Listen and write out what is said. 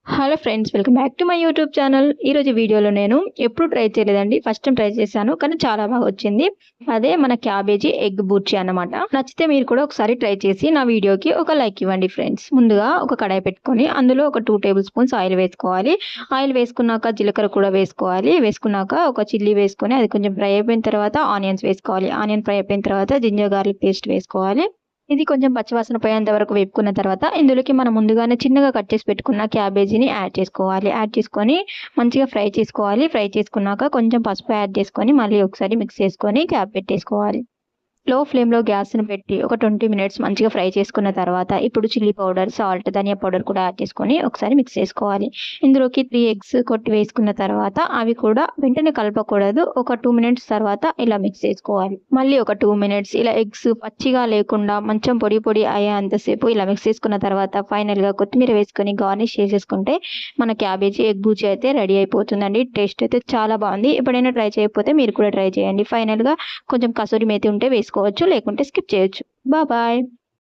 Hello friends, welcome back to my YouTube channel. ఈరోజు వీడియోలో నేను ఎప్పుడు ట్రై చేయలేదండి, ఫస్ట్ టైం ట్రై చేశాను, కానీ చాలా బాగా వచ్చింది. అదే మన క్యాబేజీ ఎగ్ బుర్జీ అన్నమాట. నచ్చితే మీరు కూడా ఒకసారి ట్రై చేసి నా వీడియోకి ఒక లైక్ ఇవ్వండి ఫ్రెండ్స్. ముందుగా ఒక కడాయి పెట్టుకొని అందులో ఒక 2 టేబుల్ స్పూన్స్ ఆయిల్ వేసుకోవాలి. ఆయిల్ వేసుకున్నాక జీలకర్ర కూడా వేసుకోవాలి. వేసుకున్నాక ఒక చిల్లీ వేసుకొని అది కొంచెం ఫ్రై అయిపోయిన తర్వాత ఆనియన్స్ వేసుకోవాలి. ఆనియన్ ఫ్రై అయిపోయిన తర్వాత జింజర్ గార్లిక్ పేస్ట్ వేసుకోవాలి. ఇది కొంచెం పచ్చివాసన పోయేంత వరకు వేపుకున్న తర్వాత ఇందులోకి మనం ముందుగానే చిన్నగా కట్ చేసి పెట్టుకున్న క్యాబేజీని యాడ్ చేసుకోవాలి. యాడ్ చేసుకొని మంచిగా ఫ్రై చేసుకోవాలి. ఫ్రై చేసుకున్నాక కొంచెం పసుపు యాడ్ చేసుకొని మళ్ళీ ఒకసారి మిక్స్ చేసుకొని క్యాప్ పెట్టేసుకోవాలి. లో ఫ్లేమ్‌లో గ్యాస్‌ని పెట్టి ఒక 20 మినిట్స్ మంచిగా ఫ్రై చేసుకున్న తర్వాత ఇప్పుడు చిల్లీ పౌడర్, సాల్ట్, ధనియా పౌడర్ కూడా యాడ్ చేసుకొని ఒకసారి మిక్స్ చేసుకోవాలి. ఇందులోకి 3 ఎగ్స్ కొట్టి వేసుకున్న తర్వాత అవి కూడా వెంటనే కలపకూడదు. ఒక 2 మినిట్స్ తర్వాత ఇలా మిక్స్ చేసుకోవాలి. మళ్ళీ ఒక 2 మినిట్స్ ఇలా ఎగ్స్ పచ్చిగా లేకుండా మంచం పొడి పొడి అయ్యేంతసేపు ఇలా మిక్స్ చేసుకున్న తర్వాత ఫైనల్‌గా కొత్తిమీర వేసుకొని గార్నిష్ చేసేసుకుంటే మన క్యాబేజీ ఎగ్ బుర్జీ అయితే రెడీ అయిపోతుందండి. టేస్ట్ అయితే చాలా బాగుంది. ఎప్పుడైనా ట్రై చేయకపోతే మీరు కూడా ట్రై చేయండి. ఫైనల్‌గా కొంచెం కసూరి మేతి ఉంటే వేసుకోవచ్చు, లేకుంటే స్కిప్ చేయొచ్చు. బాయ్.